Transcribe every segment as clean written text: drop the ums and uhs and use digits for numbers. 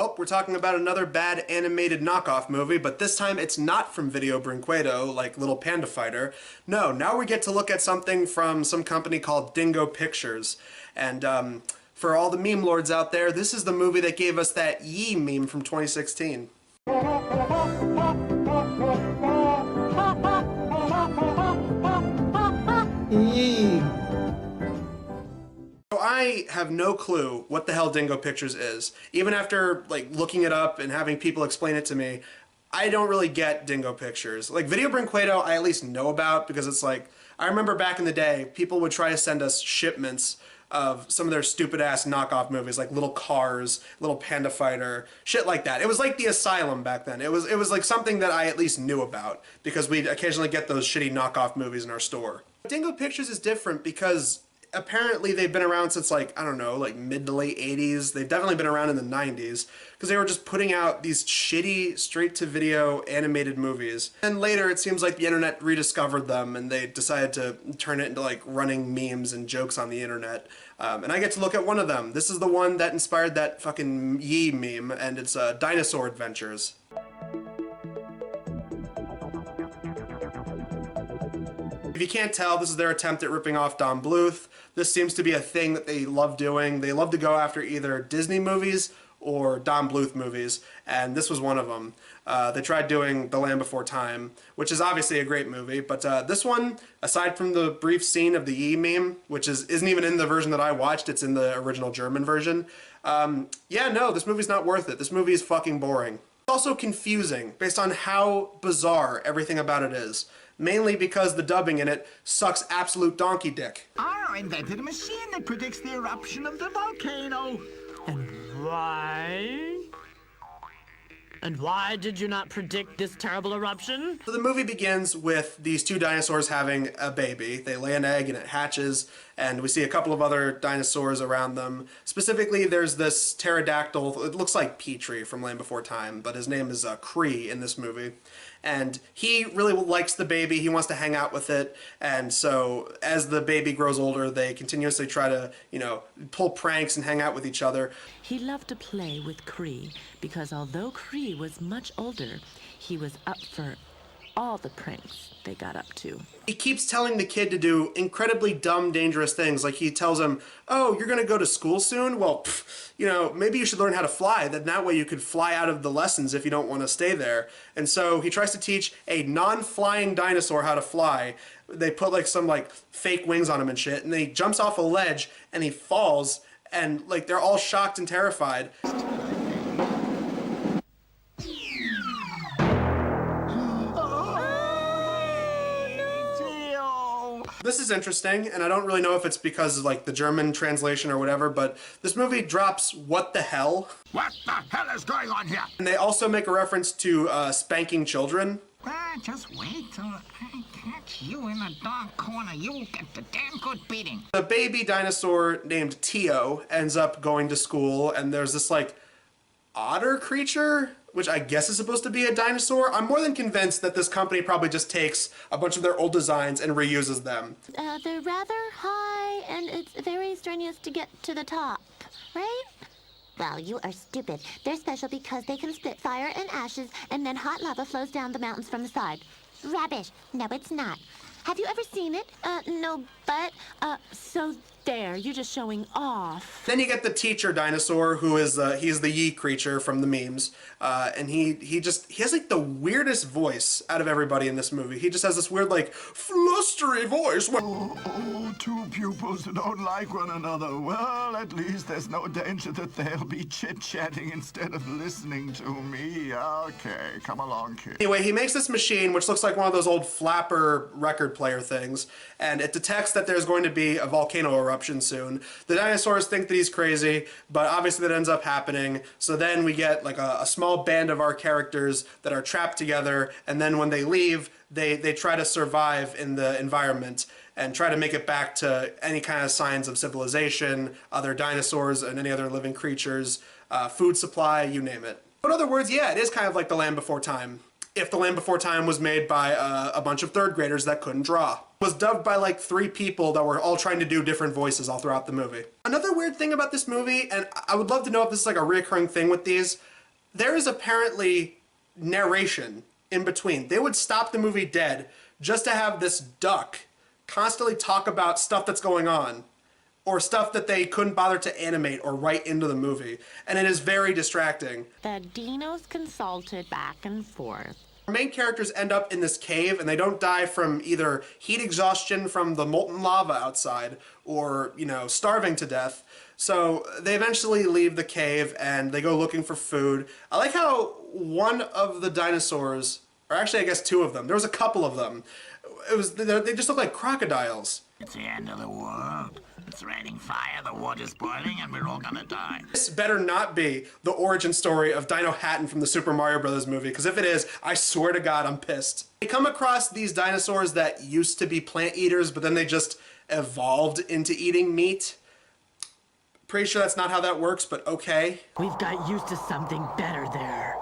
Well, we're talking about another bad animated knockoff movie, but this time it's not from Video Brinquedo, like Little Panda Fighter. No, now we get to look at something from some company called Dingo Pictures. And for all the meme lords out there, this is the movie that gave us that Yee meme from 2016. Yee. So I have no clue what the hell Dingo Pictures is. Even after like looking it up and having people explain it to me, I don't really get Dingo Pictures. Like Video Brinquedo I at least know about because it's like, I remember back in the day, people would try to send us shipments of some of their stupid ass knockoff movies like Little Cars, Little Panda Fighter, shit like that. It was like The Asylum back then. It was like something that I at least knew about because we'd occasionally get those shitty knockoff movies in our store. Dingo Pictures is different because apparently they've been around since like, I don't know, like mid to late 80s. They've definitely been around in the 90s because they were just putting out these shitty straight-to-video animated movies. And later it seems like the internet rediscovered them and they decided to turn it into like running memes and jokes on the internet. And I get to look at one of them. This is the one that inspired that fucking Yee meme, and it's Dinosaur Adventures. If you can't tell, this is their attempt at ripping off Don Bluth. This seems to be a thing that they love doing. They love to go after either Disney movies or Don Bluth movies, and this was one of them. They tried doing The Land Before Time, which is obviously a great movie, but this one, aside from the brief scene of the Yee meme, which isn't even in the version that I watched, it's in the original German version, yeah, no, this movie's not worth it. This movie is fucking boring. It's also confusing, based on how bizarre everything about it is. Mainly because the dubbing in it sucks absolute donkey dick. I invented a machine that predicts the eruption of the volcano. And why? And why did you not predict this terrible eruption? So the movie begins with these two dinosaurs having a baby. They lay an egg and it hatches, and we see a couple of other dinosaurs around them. Specifically, there's this pterodactyl. It looks like Petrie from Land Before Time, but his name is Cree in this movie. And he really likes the baby, he wants to hang out with it, and so as the baby grows older, they continuously try to, you know, pull pranks and hang out with each other. He loved to play with Cree, because although Cree was much older, he was up for all the pranks they got up to. He keeps telling the kid to do incredibly dumb, dangerous things. Like he tells him, oh, you're gonna go to school soon? Well, you know, maybe you should learn how to fly. Then that way you could fly out of the lessons if you don't want to stay there. And so he tries to teach a non-flying dinosaur how to fly. They put like some like fake wings on him and shit, and then he jumps off a ledge and he falls, and like they're all shocked and terrified. This is interesting, and I don't really know if it's because of like the German translation or whatever, but this movie drops "what the hell." What the hell is going on here? And they also make a reference to spanking children. Just wait till I catch you in the dark corner. You'll get the damn good beating. The baby dinosaur named Tio ends up going to school, and there's this like otter creature, which I guess is supposed to be a dinosaur. I'm more than convinced that this company probably just takes a bunch of their old designs and reuses them. They're rather high, and it's very strenuous to get to the top, right? Well, you are stupid. They're special because they can spit fire and ashes, and then hot lava flows down the mountains from the side. Rubbish. No, it's not. Have you ever seen it? No, but, So there, you're just showing off. Then you get the teacher dinosaur, who is, he's the Yee creature from the memes. And he has like the weirdest voice out of everybody in this movie. He just has this weird like flustery voice. Two pupils who don't like one another. Well, at least there's no danger that they'll be chit-chatting instead of listening to me. Okay, come along, kid. Anyway, he makes this machine, which looks like one of those old flapper record player things, and it detects that there's going to be a volcano eruption soon. The dinosaurs think that he's crazy, but obviously that ends up happening. So then we get like a small band of our characters that are trapped together, and then when they leave, they try to survive in the environment and try to make it back to any kind of signs of civilization, other dinosaurs and any other living creatures, food supply, you name it. In other words, yeah, it is kind of like The Land Before Time. If The Land Before Time was made by a bunch of third graders that couldn't draw. It was dubbed by like 3 people that were all trying to do different voices all throughout the movie. Another weird thing about this movie, and I would love to know if this is like a reoccurring thing with these, there is apparently narration in between. They would stop the movie dead just to have this duck constantly talk about stuff that's going on, or stuff that they couldn't bother to animate or write into the movie. And it is very distracting. The dinos consulted back and forth. Our main characters end up in this cave, and they don't die from either heat exhaustion from the molten lava outside or, you know, starving to death. So they eventually leave the cave and they go looking for food. I like how one of the dinosaurs, or actually I guess two of them, there was a couple of them, they just look like crocodiles. It's the end of the world. It's raining fire, the water's boiling, and we're all gonna die. This better not be the origin story of Dino Hatton from the Super Mario Bros. Movie, because if it is, I swear to God, I'm pissed. They come across these dinosaurs that used to be plant eaters, but then they just evolved into eating meat. Pretty sure that's not how that works, but okay. We've got used to something better there.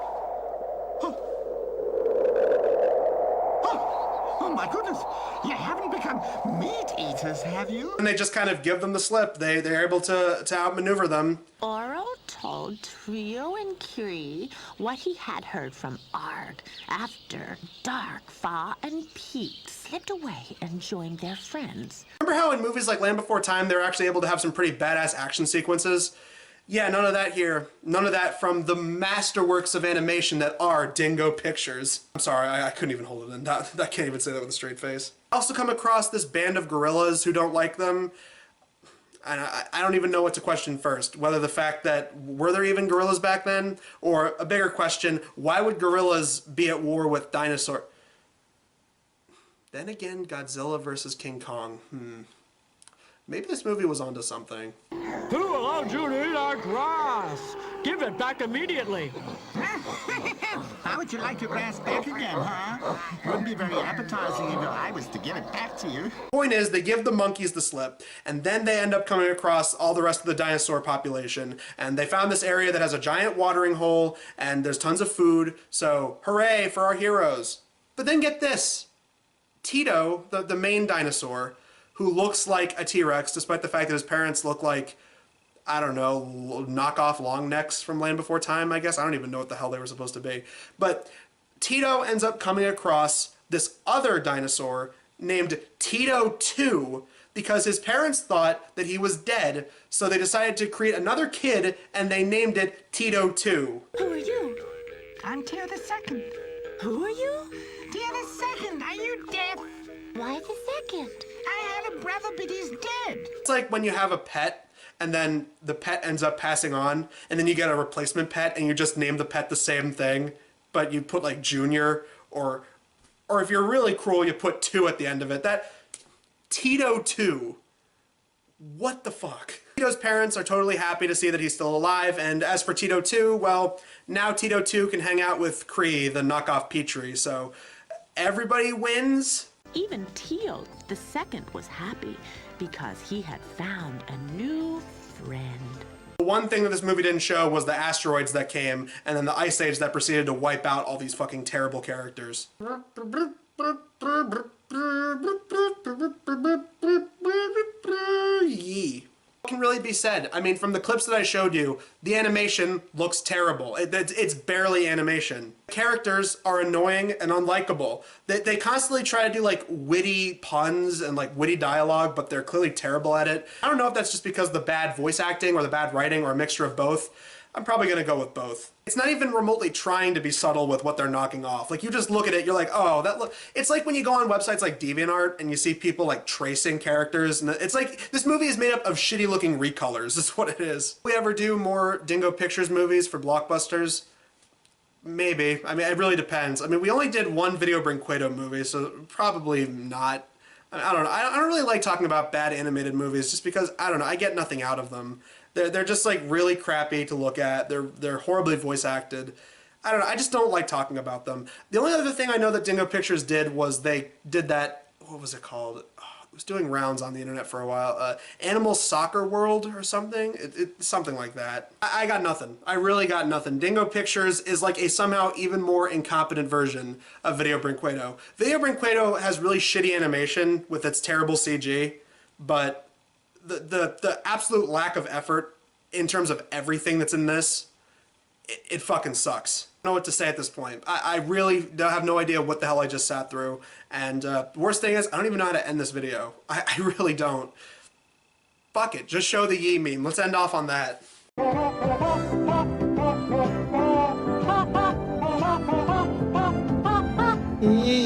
Oh my goodness! You haven't become meat eaters, have you? And they just kind of give them the slip. They're able to outmaneuver them. Oro told Trio and Curie what he had heard from Arg after Dark, Fa, and Pete slipped away and joined their friends. Remember how in movies like Land Before Time, they're actually able to have some pretty badass action sequences? Yeah, none of that here. None of that from the masterworks of animation that are Dingo Pictures. I'm sorry, I couldn't even hold it in. I can't even say that with a straight face. I also come across this band of gorillas who don't like them. And I don't even know what to question first. Whether the fact that, were there even gorillas back then? Or a bigger question, why would gorillas be at war with dinosaurs? Then again, Godzilla versus King Kong. Maybe this movie was onto something. Who allowed you to eat our grass? Give it back immediately. How would you like your grass back again, huh? Wouldn't be very appetizing if I was to give it back to you. Point is, they give the monkeys the slip, and then they end up coming across all the rest of the dinosaur population, and they found this area that has a giant watering hole, and there's tons of food, so hooray for our heroes. But then get this. Tito, the main dinosaur, who looks like a T-Rex, despite the fact that his parents look like, I don't know, knockoff long necks from Land Before Time, I guess. I don't even know what the hell they were supposed to be. But Tito ends up coming across this other dinosaur named Tito 2 because his parents thought that he was dead, so they decided to create another kid and they named it Tito 2. Who are you? I'm Tio the Second. Who are you? Tio the Second, are you deaf? Why the second? I had a brother, but he's dead. It's like when you have a pet and then the pet ends up passing on and then you get a replacement pet and you just name the pet the same thing, but you put like Junior or if you're really cruel, you put 2 at the end of it. That Tito 2. What the fuck? Tito's parents are totally happy to see that he's still alive, and as for Tito 2, well, now Tito 2 can hang out with Cree, the knockoff Petrie, so everybody wins. Even Tio the second was happy because he had found a new friend. The one thing that this movie didn't show was the asteroids that came and then the ice age that proceeded to wipe out all these fucking terrible characters. Yee. What can really be said? I mean, from the clips that I showed you, the animation looks terrible. It's barely animation. Characters are annoying and unlikable. They constantly try to do like witty puns and like witty dialogue, but they're clearly terrible at it. I don't know if that's just because of the bad voice acting or the bad writing or a mixture of both. I'm probably gonna go with both. It's not even remotely trying to be subtle with what they're knocking off. Like, you just look at it, you're like, oh, that look. It's like when you go on websites like DeviantArt and you see people like tracing characters, and it's like this movie is made up of shitty looking recolors. Is what it is. Will we ever do more Dingo Pictures movies for Blockbusters? Maybe. I mean, it really depends. I mean, we only did one Video Brinquedo movie, so probably not. I don't know. I don't really like talking about bad animated movies just because, I don't know, I get nothing out of them. They're just like really crappy to look at. They're horribly voice acted. I don't know. I just don't like talking about them. The only other thing I know that Dingo Pictures did was they did that, what was it called? It was doing rounds on the internet for a while. Animal Soccer World or something? Something like that. I got nothing. I really got nothing. Dingo Pictures is like a somehow even more incompetent version of Video Brinquedo. Video Brinquedo has really shitty animation with its terrible CG, but the absolute lack of effort in terms of everything that's in this it fucking sucks. I don't know what to say at this point. I really have no idea what the hell I just sat through. And worst thing is, I don't even know how to end this video. I really don't. Fuck it, just show the Yee meme. Let's end off on that. Yee.